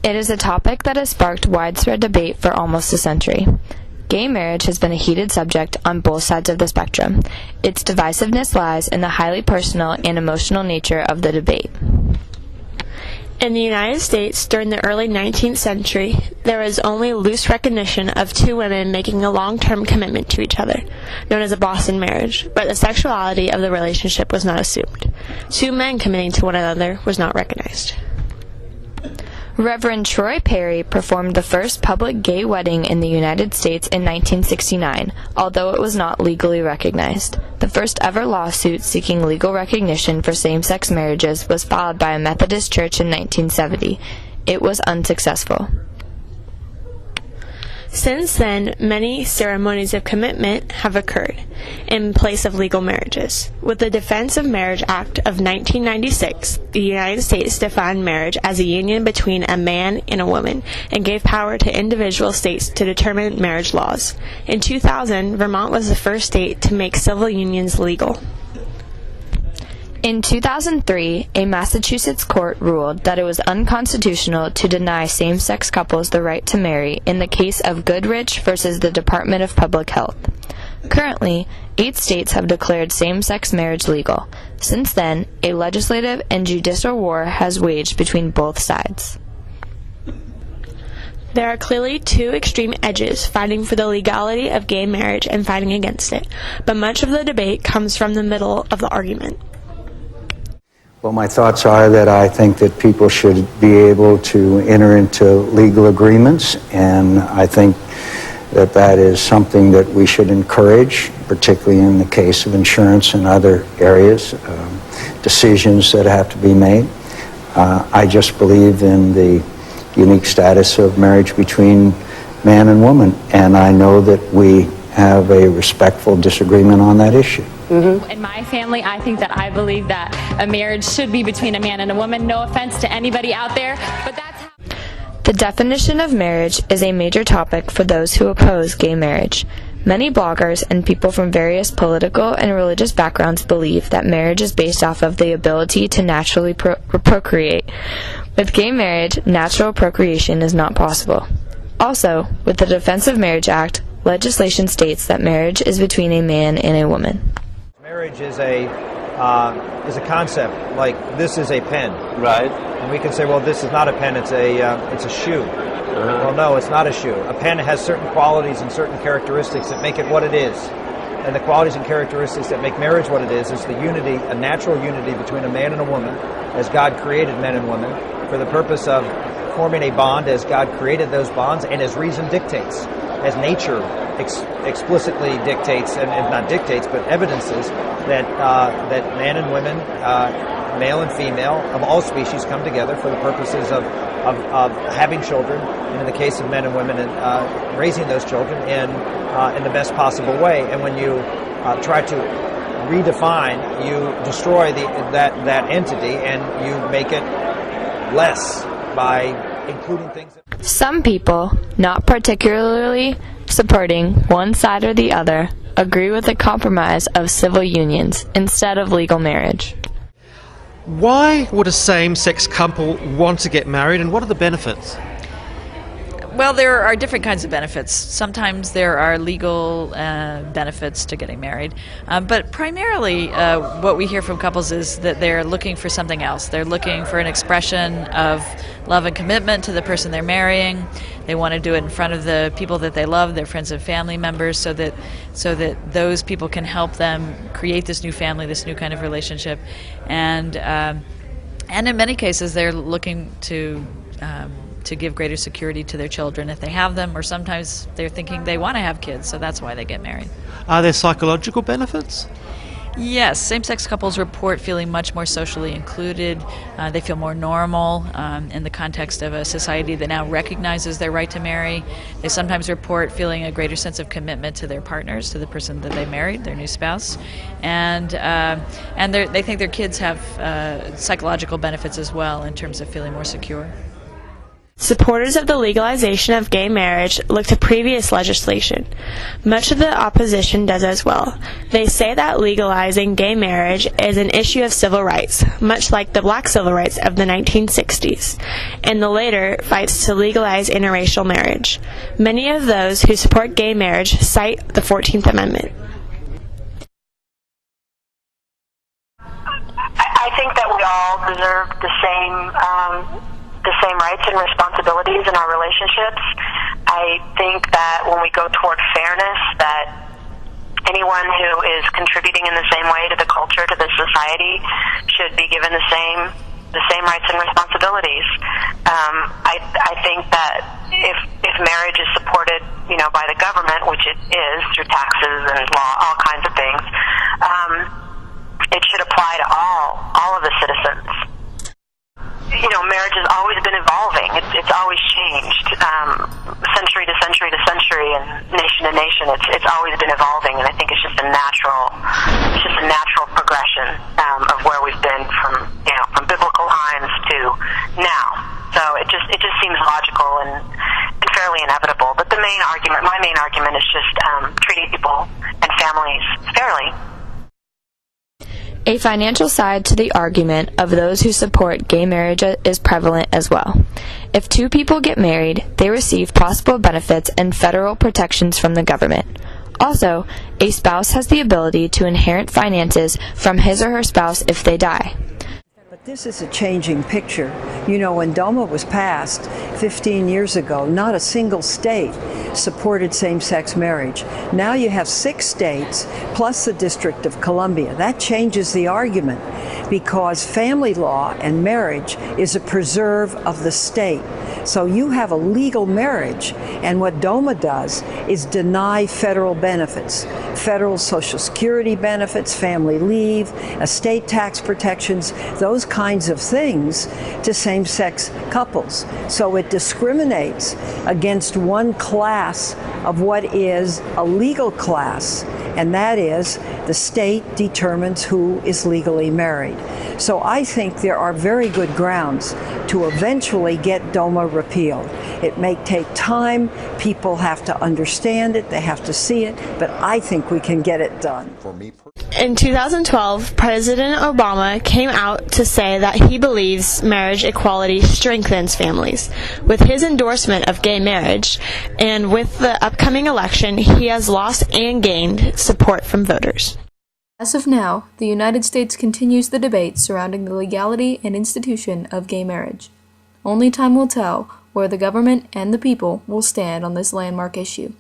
It is a topic that has sparked widespread debate for almost a century. Gay marriage has been a heated subject on both sides of the spectrum. Its divisiveness lies in the highly personal and emotional nature of the debate. In the United States, during the early 19th century, there was only loose recognition of two women making a long-term commitment to each other, known as a Boston marriage, but the sexuality of the relationship was not assumed. Two men committing to one another was not recognized. Reverend Troy Perry performed the first public gay wedding in the United States in 1969, although it was not legally recognized. The first ever lawsuit seeking legal recognition for same-sex marriages was filed by a Methodist church in 1970. It was unsuccessful. Since then, many ceremonies of commitment have occurred in place of legal marriages. With the Defense of Marriage Act of 1996, the United States defined marriage as a union between a man and a woman and gave power to individual states to determine marriage laws. In 2000, Vermont was the first state to make civil unions legal. In 2003, a Massachusetts court ruled that it was unconstitutional to deny same-sex couples the right to marry in the case of Goodrich versus the Department of Public Health. Currently, 8 states have declared same-sex marriage legal. Since then, a legislative and judicial war has waged between both sides. There are clearly two extreme edges fighting for the legality of gay marriage and fighting against it, but much of the debate comes from the middle of the argument. Well, my thoughts are that I think that people should be able to enter into legal agreements, and I think that that is something that we should encourage, particularly in the case of insurance and other areas, decisions that have to be made. I just believe in the unique status of marriage between man and woman, and I know that we have a respectful disagreement on that issue. In my family, I think that I believe that a marriage should be between a man and a woman. No offense to anybody out there, but that's how... The definition of marriage is a major topic for those who oppose gay marriage. Many bloggers and people from various political and religious backgrounds believe that marriage is based off of the ability to naturally procreate. With gay marriage, natural procreation is not possible. Also, with the Defense of Marriage Act, legislation states that marriage is between a man and a woman. Marriage is a concept, like this is a pen. Right. And we can say, well, this is not a pen, it's a shoe. Well, no, it's not a shoe. A pen has certain qualities and certain characteristics that make it what it is. And the qualities and characteristics that make marriage what it is the unity, a natural unity between a man and a woman, as God created men and women, for the purpose of forming a bond as God created those bonds and as reason dictates, as nature explicitly dictates, and not dictates, but evidences that man and women, male and female, of all species, come together for the purposes of having children, and in the case of men and women, raising those children in the best possible way. And when you try to redefine, you destroy that entity, and you make it less by including things. Some people, not particularly supporting one side or the other, agree with the compromise of civil unions instead of legal marriage. Why would a same-sex couple want to get married, and what are the benefits? Well, there are different kinds of benefits. Sometimes there are legal benefits to getting married, but primarily what we hear from couples is that they're looking for something else. They're looking for an expression of love and commitment to the person they're marrying. They want to do it in front of the people that they love, their friends and family members, so that those people can help them create this new family, this new kind of relationship, and in many cases they're looking to give greater security to their children if they have them, or sometimes they're thinking they want to have kids, so that's why they get married. Are there psychological benefits? Yes, same-sex couples report feeling much more socially included. They feel more normal in the context of a society that now recognizes their right to marry. They sometimes report feeling a greater sense of commitment to their partners, to the person that they married, their new spouse, and they think their kids have psychological benefits as well in terms of feeling more secure. Supporters of the legalization of gay marriage look to previous legislation. Much of the opposition does as well. They say that legalizing gay marriage is an issue of civil rights, much like the black civil rights of the 1960s, and the later fights to legalize interracial marriage. Many of those who support gay marriage cite the 14th Amendment. I think that we all deserve the same rights and responsibilities in our relationships. I think that when we go toward fairness, that anyone who is contributing in the same way to the culture, to the society, should be given the same rights and responsibilities. I think that if marriage is supported, by the government, which it is through taxes and law, all kinds of things, it should apply to all of the citizens. Marriage has always been evolving. It's always changed, century to century to century, and nation to nation. It's always been evolving, and I think it's just a natural progression of where we've been from biblical times to now. So it just seems logical and fairly inevitable. But my main argument is just treating people and families fairly. A financial side to the argument of those who support gay marriage is prevalent as well. If two people get married, they receive possible benefits and federal protections from the government. Also, a spouse has the ability to inherit finances from his or her spouse if they die. But this is a changing picture. When DOMA was passed 15 years ago, not a single state supported same-sex marriage. Now you have 6 states plus the District of Columbia. That changes the argument because family law and marriage is a preserve of the state. So you have a legal marriage, and what DOMA does is deny federal benefits, federal Social Security benefits, family leave, estate tax protections, those kinds of things to same-sex couples. So it discriminates against one class of what is a legal class, and that is the state determines who is legally married. So I think there are very good grounds to eventually get DOMA repealed. It may take time, people have to understand it, they have to see it, but I think we can get it done. In 2012, President Obama came out to say that he believes marriage equality strengthens families. With his endorsement of gay marriage, and with the upcoming election, he has lost and gained support from voters. As of now, the United States continues the debate surrounding the legality and institution of gay marriage. Only time will tell where the government and the people will stand on this landmark issue.